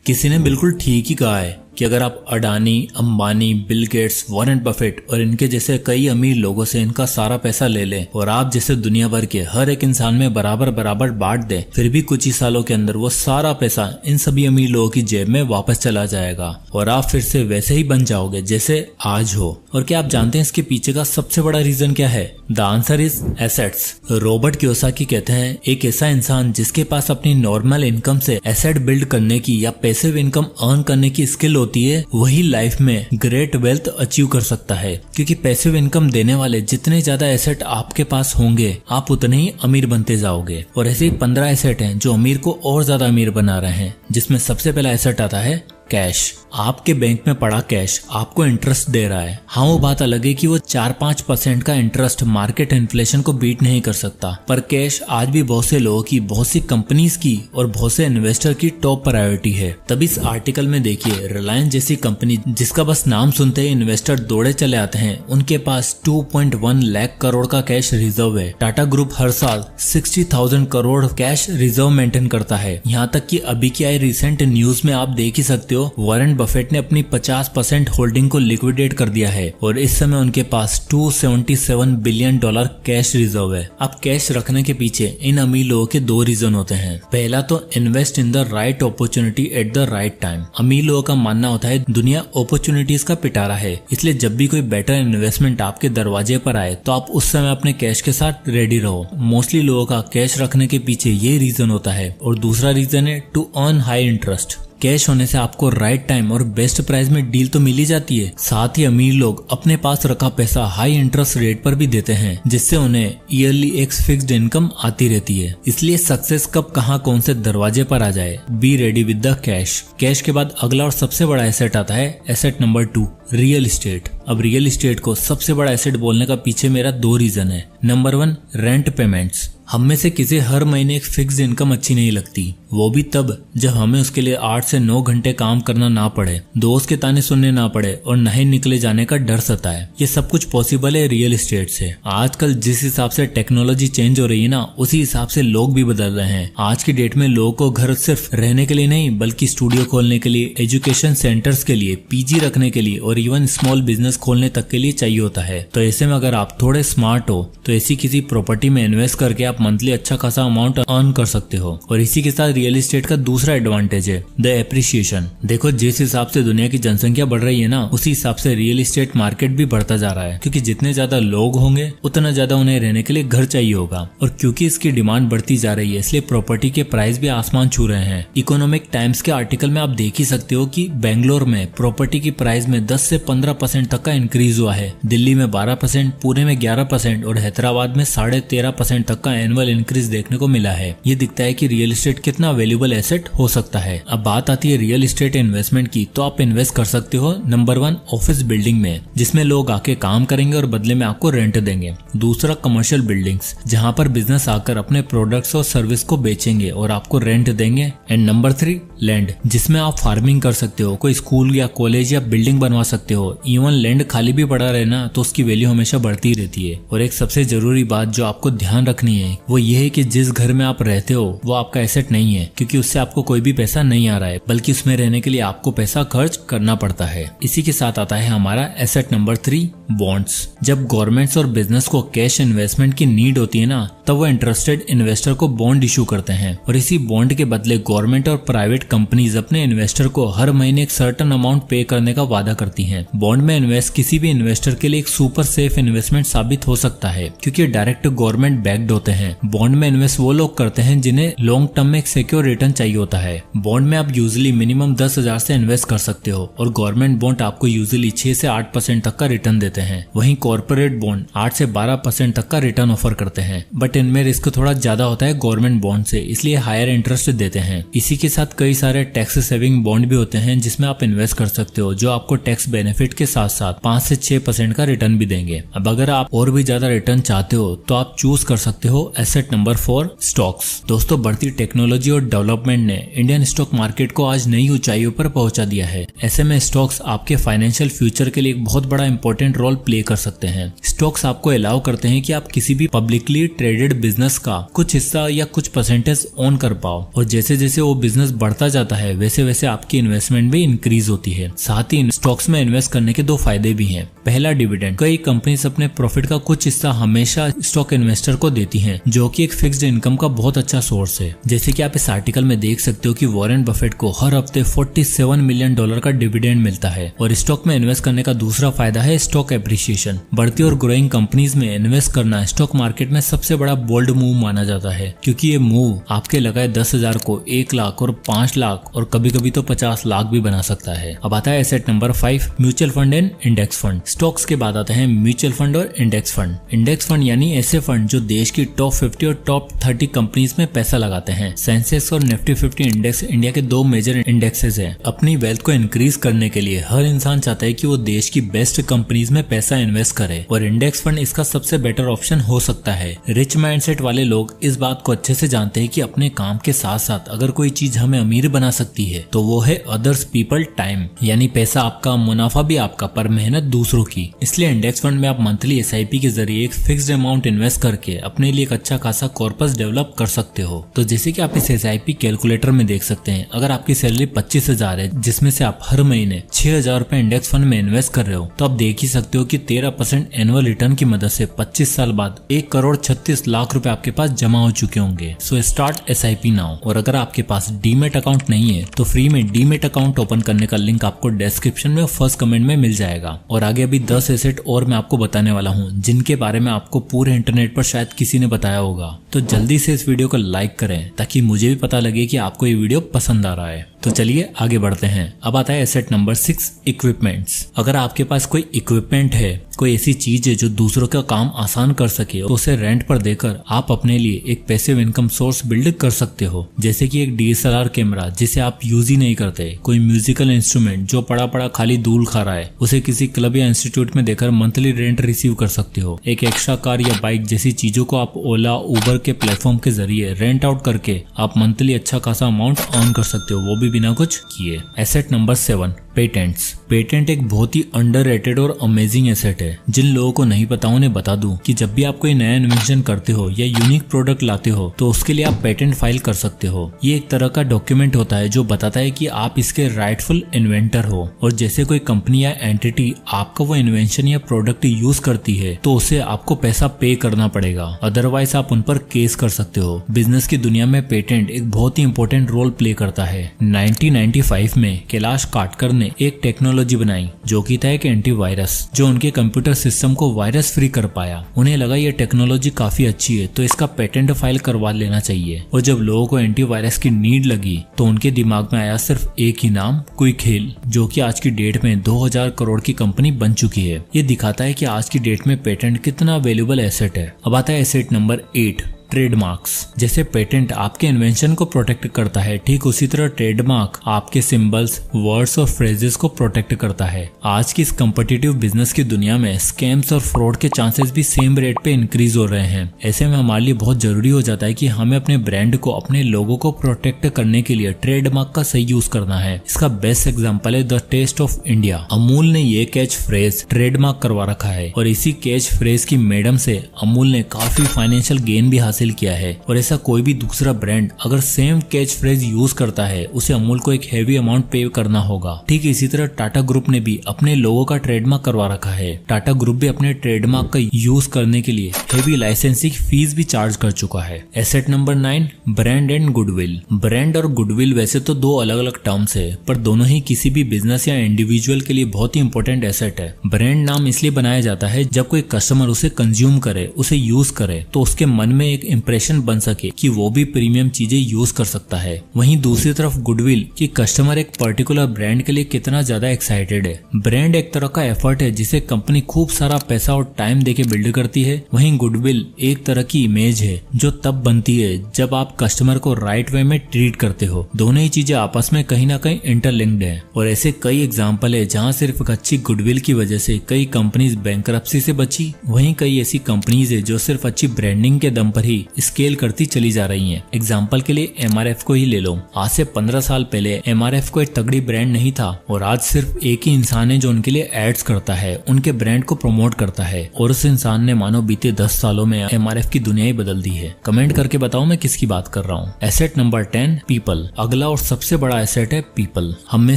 किसी ने बिल्कुल ठीक ही कहा है कि अगर आप Adani, Ambani, Bill Gates, Warren Buffett और इनके जैसे कई अमीर लोगों से इनका सारा पैसा ले लें और आप जैसे दुनिया भर के हर एक इंसान में बराबर बराबर बांट दें, फिर भी कुछ ही सालों के अंदर वो सारा पैसा इन सभी अमीर लोगों की जेब में वापस चला जाएगा और आप फिर से वैसे ही बन जाओगे जैसे आज हो। और क्या आप जानते हैं इसके पीछे का सबसे बड़ा रीजन क्या है? The answer is assets. Robert Kiyosaki कहते हैं एक ऐसा इंसान जिसके पास अपनी नॉर्मल इनकम से एसेट बिल्ड करने की या पैसिव इनकम अर्न करने की स्किल होती है, वही लाइफ में ग्रेट वेल्थ अचीव कर सकता है। क्योंकि पैसिव इनकम देने वाले जितने ज्यादा एसेट आपके पास होंगे, आप उतने ही अमीर बनते जाओगे। और ऐसे ही 15 एसेट हैं जो अमीर को और ज्यादा अमीर बना रहे हैं, जिसमें सबसे पहला एसेट आता है कैश। आपके बैंक में पड़ा कैश आपको इंटरेस्ट दे रहा है। हाँ, वो बात अलग है कि वो 4-5% का इंटरेस्ट मार्केट इन्फ्लेशन को बीट नहीं कर सकता, पर कैश आज भी बहुत से लोगों की, बहुत सी कंपनीज की और बहुत से इन्वेस्टर की टॉप प्रायोरिटी है। तभी इस आर्टिकल में देखिए, रिलायंस जैसी कंपनी जिसका बस नाम सुनते ही इन्वेस्टर दौड़े चले आते हैं, उनके पास 2.1 लाख करोड़ का कैश रिजर्व है। टाटा ग्रुप हर साल 60,000 करोड़ कैश रिजर्व मेंटेन करता है। यहाँ तक कि अभी की आई रिसेंट न्यूज में आप देख ही सकते हो, वॉरेन बफेट ने अपनी 50% होल्डिंग को लिक्विडेट कर दिया है और इस समय उनके पास $277 बिलियन कैश रिजर्व है। अब कैश रखने के पीछे इन अमीर लोगों के दो रीजन होते हैं। पहला तो invest in the right opportunity at the right time. अमीर लोगों का मानना होता है दुनिया अपॉर्चुनिटीज का पिटारा है, इसलिए जब भी कोई बेटर इन्वेस्टमेंट आपके दरवाजे पर आए तो आप उस समय अपने कैश के साथ रेडी रहो। मोस्टली लोगों का कैश रखने के पीछे ये रीजन होता है। और दूसरा रीजन है to earn high interest. Cash होने से आपको राइट टाइम और बेस्ट प्राइस में डील तो मिल ही जाती है, साथ ही अमीर लोग अपने पास रखा पैसा हाई इंटरेस्ट रेट पर भी देते हैं, जिससे उन्हें ईयरली एक फिक्स्ड इनकम आती रहती है। इसलिए सक्सेस कब कहां कौन से दरवाजे पर आ जाए, be ready with the cash. Cash के बाद अगला और सबसे बड़ा एसेट आता है एसेट नंबर 2, रियल एस्टेट। अब रियल एस्टेट को सबसे बड़ा एसेट बोलने का पीछे मेरा दो रीजन है। Number 1, rent payments. हम में से किसी हर महीने एक फिक्स्ड इनकम अच्छी नहीं लगती, वो भी तब जब हमें उसके लिए 8 से 9 घंटे काम करना ना पड़े, दोस्त के ताने सुनने ना पड़े और नहीं निकले जाने का डर सताए। ये सब कुछ पॉसिबल है रियल एस्टेट से। आजकल जिस हिसाब से टेक्नोलॉजी चेंज हो रही है ना, उसी हिसाब से लोग भी बदल रहे हैं। आज की डेट में लोगों को घर सिर्फ रहने के लिए नहीं, बल्कि स्टूडियो खोलने के लिए, एजुकेशन सेंटर्स के लिए, पीजी रखने के लिए और इवन स्मॉल बिजनेस खोलने तक के लिए चाहिए होता है। तो ऐसे में अगर आप थोड़े स्मार्ट हो तो ऐसी किसी प्रॉपर्टी में इन्वेस्ट करके आप मंथली अच्छा खासा अमाउंट अर्न कर सकते हो। और इसी के साथ रियल एस्टेट का दूसरा एडवांटेज है द एप्रिसिएशन। देखो, जिस हिसाब से दुनिया की जनसंख्या बढ़ रही है ना, उसी हिसाब से रियल एस्टेट मार्केट भी बढ़ता जा रहा है। क्योंकि जितने ज्यादा लोग होंगे उतना ज्यादा उन्हें रहने के लिए घर चाहिए होगा, और क्योंकि इसकी डिमांड बढ़ती जा रही है, इसलिए प्रॉपर्टी के प्राइस भी आसमान छू रहे हैं। इकोनॉमिक टाइम्स के आर्टिकल में आप देख ही सकते हो कि बेंगलोर में प्रॉपर्टी की प्राइस में 10 से 15% तक का इंक्रीज हुआ है। दिल्ली में 12%, पुणे में 11% और हैदराबाद में 13.5% तक का एनुअल इंक्रीज देखने को मिला है। ये दिखता है कि रियल एस्टेट कितना वैल्यूएबल एसेट हो सकता है। अब बात आती है रियल एस्टेट इन्वेस्टमेंट की, तो आप इन्वेस्ट कर सकते हो नंबर 1, ऑफिस बिल्डिंग में, जिसमें लोग आके काम करेंगे और बदले में आपको रेंट देंगे। दूसरा, कमर्शियल बिल्डिंग्स, जहां पर बिजनेस आकर अपने प्रोडक्ट्स और सर्विस को बेचेंगे और आपको रेंट देंगे। एंड नंबर 3, लैंड, जिसमें आप फार्मिंग कर सकते हो, कोई स्कूल या कॉलेज या बिल्डिंग बनवा सकते हो। इवन लैंड खाली भी पड़ा रहे ना, तो उसकी वैल्यू हमेशा बढ़ती रहती है। और एक सबसे जरूरी बात जो आपको ध्यान रखनी है, वो ये है कि जिस घर में आप रहते हो वो आपका एसेट नहीं है, क्योंकि उससे आपको कोई भी पैसा नहीं आ रहा है, बल्कि उसमें रहने के लिए आपको पैसा खर्च करना पड़ता है। इसी के साथ आता है हमारा एसेट नंबर 3, बॉन्ड्स। जब गवर्नमेंट्स और बिजनेस को कैश इन्वेस्टमेंट की नीड होती है ना, तब वो इंटरेस्टेड इन्वेस्टर को बॉन्ड इशू करते हैं, और इसी बॉन्ड के बदले गवर्नमेंट और प्राइवेट कंपनीज अपने इन्वेस्टर को हर महीने एक सर्टेन अमाउंट पे करने का वादा करती हैं। बॉन्ड में इन्वेस्ट किसी भी इन्वेस्टर के लिए एक सुपर सेफ इन्वेस्टमेंट साबित हो सकता है, क्योंकि डायरेक्ट गवर्नमेंट बैक्ड होते हैं। बॉन्ड में इन्वेस्ट वो लोग करते हैं जिन्हें लॉन्ग टर्म में एक सिक्योर रिटर्न चाहिए होता है। बॉन्ड में आप यूजुअली मिनिमम 10,000 से इन्वेस्ट कर सकते हो, और गवर्नमेंट बॉन्ड आपको यूजुअली 6 से 8% तक का रिटर्न देते हैं। वहीं कॉर्पोरेट बॉन्ड 8 से 12% तक का रिटर्न ऑफर करते हैं, बट इनमें रिस्क थोड़ा ज्यादा होता है गवर्नमेंट बॉन्ड से, इसलिए हायर इंटरेस्ट देते हैं। इसी के साथ कई सारे टैक्स सेविंग बॉन्ड भी होते हैं जिसमें आप इन्वेस्ट कर सकते हो, जो आपको टैक्स बेनिफिट के साथ साथ 5 से 6% का रिटर्न भी देंगे। अब अगर आप और भी ज्यादा रिटर्न चाहते हो तो आप चूज कर सकते हो एसेट नंबर 4, स्टॉक्स। दोस्तों, बढ़ती टेक्नोलॉजी और डेवलपमेंट ने इंडियन स्टॉक मार्केट को आज नई ऊंचाइयों पर पहुंचा दिया है। ऐसे में स्टॉक्स आपके फाइनेंशियल फ्यूचर के लिए एक बहुत बड़ा इंपॉर्टेंट रोल रोल प्ले कर सकते हैं। स्टॉक्स आपको अलाउ करते हैं कि आप किसी भी पब्लिकली ट्रेडेड बिजनेस का कुछ हिस्सा या कुछ परसेंटेज ओन कर पाओ, और जैसे जैसे वो बिजनेस बढ़ता जाता है वैसे वैसे आपकी इन्वेस्टमेंट भी इंक्रीज होती है। साथ ही स्टॉक्स में इन्वेस्ट करने के दो फायदे भी हैं। पहला, डिविडेंड। कई कंपनीज अपने प्रॉफिट का कुछ हिस्सा हमेशा स्टॉक इन्वेस्टर को देती हैं, जो कि एक फिक्स्ड इनकम का बहुत अच्छा सोर्स है। जैसे कि आप इस आर्टिकल में देख सकते हो कि वॉरेन बफेट को हर हफ्ते $47 मिलियन का डिविडेंड मिलता है। और स्टॉक में इन्वेस्ट करने का दूसरा फायदा है स्टॉक एप्रिसिएशन। बढ़ती और ग्रोइंग कंपनीज में इन्वेस्ट करना स्टॉक मार्केट में सबसे बड़ा बोल्ड मूव माना जाता है, क्योंकि ये मूव आपके लगाए 10,000 को 1 लाख और 5 लाख और कभी कभी तो 50 लाख भी बना सकता है। अब आता है asset number 5, mutual fund and index fund. Stocks के बाद आते हैं म्यूचुअल फंड और इंडेक्स फंड। इंडेक्स फंड यानी ऐसे फंड जो देश की टॉप 50 और टॉप 30 कंपनीज में पैसा लगाते हैं। सेंसेक्स और निफ्टी 50 इंडेक्स इंडिया के दो मेजर इंडेक्सेस हैं। अपनी वेल्थ को इंक्रीज करने के लिए हर इंसान चाहता है कि वो देश की बेस्ट कंपनीज में पैसा इन्वेस्ट करे, और इंडेक्स फंड इसका सबसे बेटर ऑप्शन हो सकता है। रिच माइंडसेट वाले लोग इस बात को अच्छे से जानते हैं कि अपने काम के साथ साथ अगर कोई चीज हमें अमीर बना सकती है तो वो है अदर्स पीपल टाइम, यानी पैसा आपका, मुनाफा भी आपका, पर मेहनत दूसरों की। इसलिए इंडेक्स फंड में आप मंथली SIP के जरिए एक फिक्स्ड अमाउंट इन्वेस्ट करके अपने लिए एक अच्छा खासा कॉर्पस डेवलप कर सकते हो। तो जैसे कि आप इस SIP कैलकुलेटर में देख सकते हैं, अगर आपकी सैलरी 25,000 है, जिसमें से आप हर महीने 6,000 रुपए इंडेक्स फंड में इन्वेस्ट कर रहे हो, तो आप देख ही सकते हो कि 13% एनुअल रिटर्न की मदद से 25 साल बाद 1,36,00,000 रुपए आपके पास जमा हो चुके होंगे। So start SIP now. और अगर आपके पास डीमेट अकाउंट नहीं है तो फ्री में डीमेट अकाउंट ओपन करने का लिंक आपको डिस्क्रिप्शन में फर्स्ट कमेंट में मिल जाएगा। और आगे अभी 10 एसेट और मैं आपको बताने वाला हूँ, जिनके बारे में आपको पूरे इंटरनेट पर शायद किसी ने बताया होगा। तो जल्दी से इस वीडियो को लाइक करें ताकि मुझे भी पता लगे कि आपको ये वीडियो पसंद आ रहा है। तो चलिए आगे बढ़ते हैं। अब आता है एसेट नंबर 6, इक्विपमेंट्स। अगर आपके पास कोई इक्विपमेंट है, कोई ऐसी चीज है जो दूसरों का काम आसान कर सके, तो उसे रेंट पर देकर आप अपने लिए एक पैसिव इनकम सोर्स बिल्ड कर सकते हो। जैसे कि एक DSLR कैमरा जिसे आप यूज ही नहीं करते, कोई म्यूजिकल इंस्ट्रूमेंट जो पड़ा पड़ा खाली धूल खा रहा है, उसे किसी क्लब या इंस्टीट्यूट में देकर मंथली रेंट रिसीव कर सकते हो। एक एक्स्ट्रा कार या बाइक जैसी चीजों को आप ओला, उबर के प्लेटफॉर्म के जरिए रेंट आउट करके आप मंथली अच्छा खासा अमाउंट अर्न कर सकते हो, वो भी बिना कुछ किए। Asset number 7, patents. पेटेंट एक बहुत ही अंडररेटेड और अमेजिंग एसेट है। जिन लोगों को नहीं पता उन्हें बता दूं कि जब भी आप कोई नया इन्वेंशन करते हो या यूनिक प्रोडक्ट लाते हो तो उसके लिए आप पेटेंट फाइल कर सकते हो। ये एक तरह का डॉक्यूमेंट होता है जो बताता है कि आप इसके राइटफुल इन्वेंटर हो, और जैसे कोई कंपनी या एंटिटी आपका वो इन्वेंशन या प्रोडक्ट यूज करती है तो उसे आपको पैसा पे करना पड़ेगा, अदरवाइज आप उन पर केस कर सकते हो। बिजनेस की दुनिया में पेटेंट एक बहुत ही इंपॉर्टेंट रोल प्ले करता है। 1995 में कैलाश काटकर ने एक टेक्नोलॉजी बनाई जो कि था एक एंटीवायरस, जो उनके कंप्यूटर सिस्टम को वायरस फ्री कर पाया। उन्हें लगा ये टेक्नोलॉजी काफी अच्छी है तो इसका पेटेंट फाइल करवा लेना चाहिए। और जब लोगों को एंटीवायरस की नीड लगी तो उनके दिमाग में आया सिर्फ एक ही नाम, क्विक हिल, जो कि आज की डेट में 2000 करोड़ की कंपनी बन चुकी है। ये दिखाता है कि आज की डेट में पेटेंट कितना वैल्यूएबल एसेट है। अब आता है एसेट नंबर 8, ट्रेडमार्क्स। जैसे पेटेंट आपके इन्वेंशन को प्रोटेक्ट करता है, ठीक उसी तरह ट्रेडमार्क आपके सिंबल्स, वर्ड्स और फ्रेजेस को प्रोटेक्ट करता है। आज की इस कॉम्पिटिटिव बिजनेस की दुनिया में स्कैम्स और फ्रॉड के चांसेस भी सेम रेट पे इंक्रीज हो रहे हैं। ऐसे में हमारे लिए बहुत जरूरी हो जाता है कि हमें अपने ब्रांड को, अपने लोगों को प्रोटेक्ट करने के लिए ट्रेडमार्क का सही यूज करना है। इसका बेस्ट एग्जाम्पल है the taste of India. Amul ने ये कैच फ्रेज ट्रेडमार्क करवा रखा है, और इसी कैच फ्रेज की मैडम से अमूल ने काफी फाइनेंशियल गेन भी हासिल किया है। और ऐसा कोई भी दूसरा ब्रांड अगर सेम कैच फ्रेज यूज करता है, उसे अमूल को एक हेवी अमाउंट पे करना होगा। ठीक इसी तरह टाटा ग्रुप ने भी अपने लोगों का ट्रेडमार्क करवा रखा है। टाटा ग्रुप भी अपने ट्रेडमार्क का यूज करने के लिए हेवी लाइसेंसिंग फीस भी चार्ज कर चुका है। Asset number 9, brand and goodwill. Brand और गुडविल वैसे तो दो अलग अलग टर्म्स है, पर दोनों ही किसी भी बिजनेस या इंडिविजुअल के लिए बहुत ही इंपॉर्टेंट एसेट है। ब्रांड नाम इसलिए बनाया जाता है जब कोई कस्टमर उसे कंज्यूम करे, उसे यूज करे, तो उसके मन में एक इंप्रेशन बन सके कि वो भी प्रीमियम चीजें यूज कर सकता है। वहीं दूसरी तरफ गुडविल कि कस्टमर एक पर्टिकुलर ब्रांड के लिए कितना ज्यादा एक्साइटेड है। ब्रांड एक तरह का एफर्ट है जिसे कंपनी खूब सारा पैसा और टाइम देके बिल्ड करती है। वहीं गुडविल एक तरह की इमेज है जो तब बनती है जब आप कस्टमर को राइट वे में ट्रीट करते हो। दोनों ही चीजें आपस में कहीं ना कहीं इंटरलिंक्ड है, और ऐसे कई एग्जाम्पल है जहाँ सिर्फ एक अच्छी गुडविल की वजह से कई कंपनीज बैंकरप्सी से बची। वहीं कई ऐसी कंपनीज है जो सिर्फ अच्छी ब्रांडिंग के दम पर ही कंपनी स्केल करती चली जा रही हैं। एग्जाम्पल के लिए MRF को ही ले लो। आज से 15 साल पहले MRF कोई तगड़ी ब्रांड नहीं था और आज सिर्फ एक ही इंसान है जो उनके लिए एड्स करता है, उनके ब्रांड को प्रमोट करता है और उस इंसान ने मानो बीते 10 सालों में MRF की दुनिया ही बदल दी है। कमेंट करके बताओ मैं किसकी बात कर रहा हूँ। Asset number 10 people. अगला और सबसे बड़ा एसेट है पीपल। हम में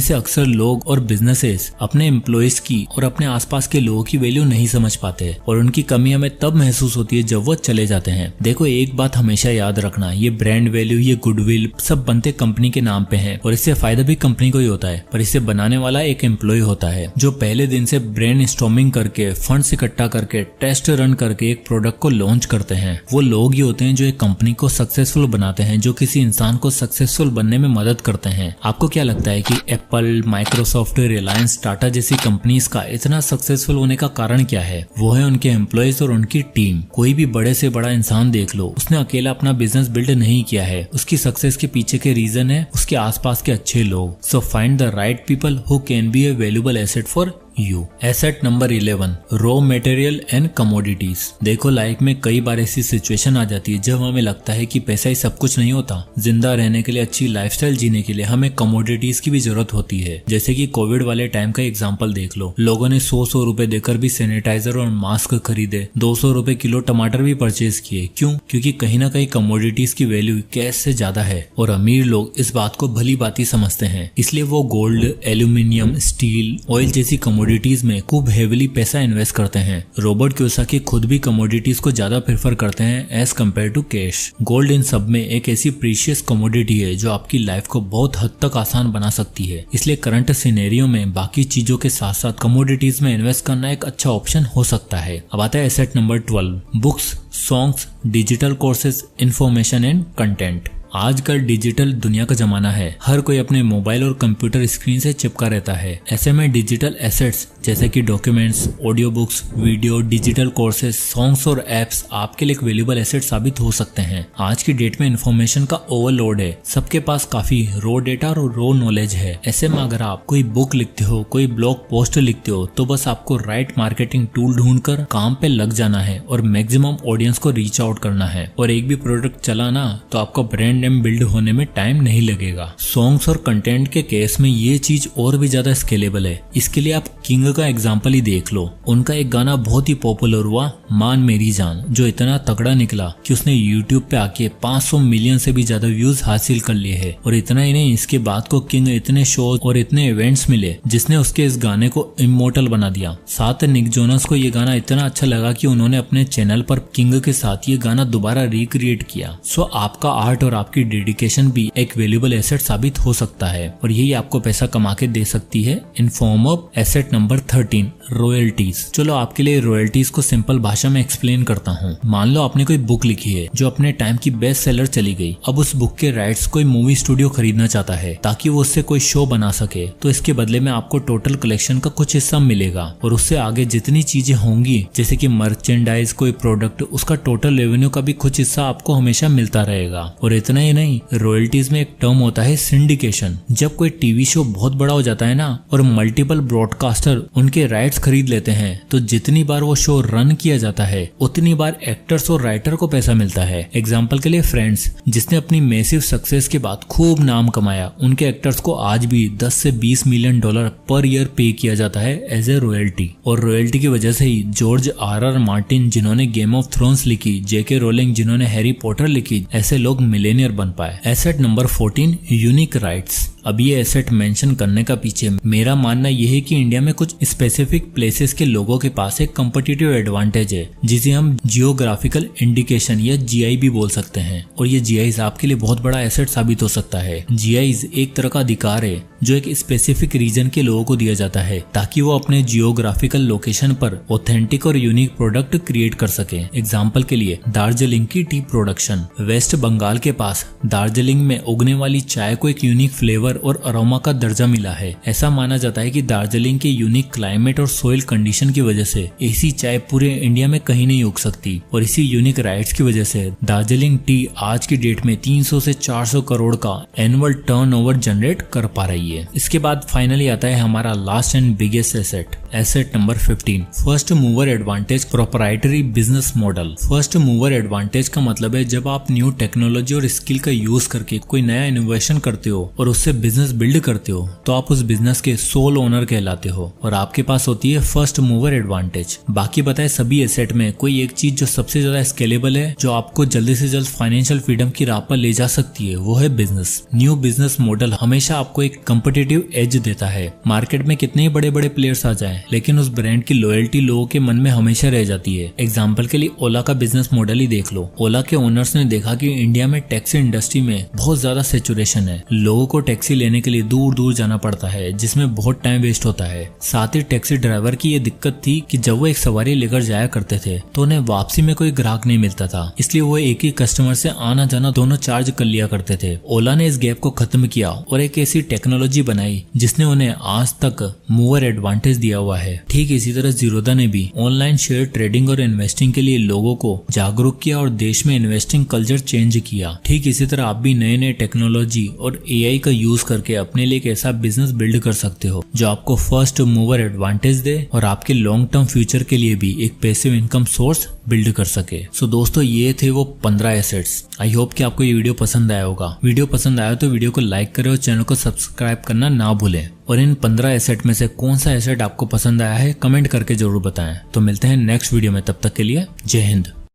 से अक्सर लोग और बिजनेसेस अपने एम्प्लॉयज की और अपने आसपास के लोगों की वैल्यू नहीं समझ पाते और उनकी कमी हमें तब महसूस होती है जब वो चले जाते हैं। देखो एक बात हमेशा याद रखना, ये ब्रांड वैल्यू, ये गुडविल सब बनते कंपनी के नाम पे हैं और इससे फायदा भी कंपनी को ही होता है, पर इसे बनाने वाला एक एम्प्लॉय होता है जो पहले दिन से ब्रेनस्टॉर्मिंग करके, फंड्स इकट्ठा करके, टेस्ट रन करके एक प्रोडक्ट को लॉन्च करते हैं। वो लोग ही होते हैं जो एक कंपनी को सक्सेसफुल बनाते हैं, जो किसी इंसान को सक्सेसफुल बनने में मदद करते हैं। आपको क्या लगता है कि एप्पल, माइक्रोसॉफ्ट, रिलायंस, टाटा जैसी कंपनीज का इतना सक्सेसफुल होने का कारण क्या है? वो है उनके एम्प्लॉयज और उनकी टीम। कोई भी बड़े से बड़ा इंसान देख लो, उसने अकेला अपना बिजनेस बिल्ड नहीं किया है। उसकी सक्सेस के पीछे के रीजन है उसके आसपास के अच्छे लोग। So find the right people who can be A valuable asset for you. Asset number 11 raw material and commodities. देखो लाइफ में कई बार ऐसी सिचुएशन आ जाती है जब हमें लगता है कि पैसा ही सब कुछ नहीं होता। जिंदा रहने के लिए, अच्छी लाइफस्टाइल जीने के लिए हमें कमोडिटीज की भी जरूरत होती है। जैसे कि कोविड वाले टाइम का एग्जांपल देख लो। लोगों ने 100 रुपए देकर भी सैनिटाइजर और मास्क खरीदे, 200 रुपए किलो टमाटर भी परचेज किए। क्यों? क्योंकि कहीं ना कहीं कमोडिटीज की वैल्यू कैश से ज्यादा है और अमीर लोग इस बात को भली भांति समझते हैं, इसलिए वो गोल्ड, एल्यूमिनियम, स्टील, ऑयल जैसी कमोडिटीज में खूब हेविली पैसा इन्वेस्ट करते हैं। रॉबर्ट कियोसाकी खुद भी कमोडिटीज को ज्यादा प्रेफर करते हैं as compare to cash. Gold इन सब में एक ऐसी प्रीशियस कमोडिटी है जो आपकी लाइफ को बहुत हद तक आसान बना सकती है। इसलिए करंट सिनेरियो में बाकी चीजों के साथ साथ कमोडिटीज में इन्वेस्ट करना एक अच्छा ऑप्शन हो सकता है। अब आता है asset number 12 books, songs, digital courses, information and content. आजकल डिजिटल दुनिया का जमाना है। हर कोई अपने मोबाइल और कंप्यूटर स्क्रीन से चिपका रहता है। ऐसे में डिजिटल एसेट्स जैसे कि documents, audio books, video, digital courses, songs और एप्स आपके लिए एक वैल्यूएबल एसेट साबित हो सकते हैं। आज की डेट में इन्फॉर्मेशन का ओवरलोड है। सबके पास काफी रॉ डेटा और रॉ नॉलेज है। ऐसे में अगर आप कोई बुक लिखते हो, कोई ब्लॉग पोस्ट लिखते हो, तो बस आपको राइट मार्केटिंग टूल ढूंढकर काम पे लग जाना है और मैक्सिमम ऑडियंस को रीच आउट करना है। और एक भी प्रोडक्ट चलाना तो आपका ब्रांड नेम बिल्ड होने में टाइम नहीं लगेगा। सॉन्ग्स और कंटेंट के केस में ये चीज और भी ज्यादा स्केलेबल है। इसके लिए आप किंग का एग्जांपल ही देख लो। उनका एक गाना बहुत ही पॉपुलर हुआ, मान मेरी जान, जो इतना तगड़ा निकला कि उसने यूट्यूब पे आके 500 मिलियन से भी ज्यादा व्यूज हासिल कर लिए हैं। और इतना ही नहीं, इसके बाद को किंग इतने शो और इतने इवेंट्स मिले जिसने उसके इस गाने को इमोर्टल बना दिया। साथ निक जोनस को ये गाना इतना अच्छा लगा कि उन्होंने अपने चैनल पर किंग के साथ ये गाना दोबारा रिक्रिएट किया। सो आपका आर्ट और आपकी डेडिकेशन भी एक वैल्यूएबल एसेट साबित हो सकता है और यही आपको पैसा कमा के दे सकती है in form of asset number 13 royalties. चलो आपके लिए रॉयल्टीज को सिंपल भाषा में एक्सप्लेन करता हूँ। मान लो आपने कोई बुक लिखी है जो अपने टाइम की बेस्ट सेलर चली गई। अब उस बुक के राइट्स कोई मूवी स्टूडियो खरीदना चाहता है ताकि वो उससे कोई शो बना सके, तो इसके बदले में आपको टोटल कलेक्शन का कुछ हिस्सा मिलेगा और उससे आगे जितनी चीजें होंगी जैसे कि मर्चेंडाइज, कोई प्रोडक्ट, उसका टोटल रेवेन्यू का भी कुछ हिस्सा आपको हमेशा मिलता रहेगा। और इतना ही नहीं, रॉयल्टीज में एक टर्म होता है सिंडिकेशन। जब कोई टीवी शो बहुत बड़ा हो जाता है ना और मल्टीपल ब्रॉडकास्टर उनके राइट्स खरीद लेते हैं, तो जितनी बार वो शो रन किया जाता है उतनी बार एक्टर्स और राइटर को पैसा मिलता है। एग्जाम्पल के लिए फ्रेंड्स, जिसने अपनी मैसिव सक्सेस के बाद खूब नाम कमाया, उनके एक्टर्स को आज भी 10 से 20 मिलियन डॉलर पर ईयर पे किया जाता है एज ए रॉयल्टी। और रॉयल्टी की वजह से ही जॉर्ज आर मार्टिन जिन्होंने गेम ऑफ थ्रोन्स लिखी, जेके रोलिंग जिन्होंने हैरी पॉटर लिखी, ऐसे लोग मिलेनियर बन पाए। Asset number 14 unique rights. अब ये एसेट मेंशन करने का पीछे मेरा मानना यह है कि इंडिया में कुछ स्पेसिफिक प्लेसेस के लोगों के पास एक कम्पिटिटिव एडवांटेज है जिसे हम जियोग्राफिकल इंडिकेशन या जीआई भी बोल सकते हैं। और ये जीआईज आपके लिए बहुत बड़ा एसेट साबित हो सकता है। जीआईज एक तरह का अधिकार है जो एक स्पेसिफिक रीजन के लोगों को दिया जाता है ताकि वो अपने जियोग्राफिकल लोकेशन पर ऑथेंटिक और यूनिक प्रोडक्ट क्रिएट कर सके। एग्जाम्पल के लिए दार्जिलिंग की टी प्रोडक्शन। वेस्ट बंगाल के पास दार्जिलिंग में उगने वाली चाय को एक यूनिक फ्लेवर फ्लेवर और अरोमा का दर्जा मिला है। ऐसा माना जाता है कि दार्जिलिंग के यूनिक क्लाइमेट और सोइल कंडीशन की वजह से ऐसी चाय पूरे इंडिया में कहीं नहीं उग सकती, और इसी यूनिक राइट्स की वजह से दार्जिलिंग टी आज की डेट में 300 से 400 करोड़ का एनुअल टर्नओवर जनरेट कर पा रही है। इसके बाद फाइनली आता है हमारा last and biggest asset number 15, first mover advantage proprietary business model. First mover advantage का मतलब है जब आप न्यू टेक्नोलॉजी और स्किल का यूज करके कोई नया इनोवेशन करते हो और उससे बिजनेस बिल्ड करते हो तो आप उस बिजनेस के सोल ओनर कहलाते हो और आपके पास होती है फर्स्ट मूवर एडवांटेज। बाकी बताए सभी एसेट में कोई एक चीज जो सबसे ज्यादा स्केलेबल है, जो आपको जल्दी से जल्द फाइनेंशियल फ्रीडम की राह पर ले जा सकती है, वो है बिजनेस। न्यू बिजनेस मॉडल हमेशा आपको एक कम्पिटिटिव एज देता है। मार्केट में कितने ही बड़े बड़े प्लेयर्स आ जाएं, लेकिन उस ब्रांड की लॉयल्टी लोगों के मन में हमेशा रह जाती है। एग्जाम्पल के लिए ओला का बिजनेस मॉडल ही देख लो। ओला के ओनर्स ने देखा कि इंडिया में टैक्सी इंडस्ट्री में बहुत ज्यादा सैचुरेशन है। लोगों को टैक्सी लेने के लिए दूर दूर जाना पड़ता है, जिसमें बहुत टाइम वेस्ट होता है। साथ ही टैक्सी ड्राइवर की ये दिक्कत थी कि जब वो एक सवारी लेकर जाया करते थे तो उन्हें वापसी में कोई ग्राहक नहीं मिलता था, इसलिए वो एक ही कस्टमर से आना जाना दोनों चार्ज कर लिया करते थे। ओला ने इस गैप को खत्म किया और एक ऐसी टेक्नोलॉजी बनाई जिसने उन्हें आज तक मूवर एडवांटेज दिया हुआ है। ठीक इसी तरह जीरोधा ने भी ऑनलाइन शेयर ट्रेडिंग और इन्वेस्टिंग के लिए लोगों को जागरूक किया और देश में इन्वेस्टिंग कल्चर चेंज किया। ठीक इसी तरह आप भी नए नए टेक्नोलॉजी और एआई का यूज करके अपने लिए एक ऐसा बिजनेस बिल्ड कर सकते हो जो आपको फर्स्ट मूवर एडवांटेज दे और आपके लॉन्ग टर्म फ्यूचर के लिए भी एक पैसिव इनकम सोर्स बिल्ड कर सके। सो दोस्तों, ये थे वो 15 एसेट्स। आई होप कि आपको ये वीडियो पसंद आया होगा। वीडियो पसंद आया तो वीडियो को लाइक करें और चैनल को सब्सक्राइब करना ना भूलें। और इन 15 एसेट में से कौन सा एसेट आपको पसंद आया है कमेंट करके जरूर बताएं। तो मिलते हैं नेक्स्ट वीडियो में, तब तक के लिए जय हिंद।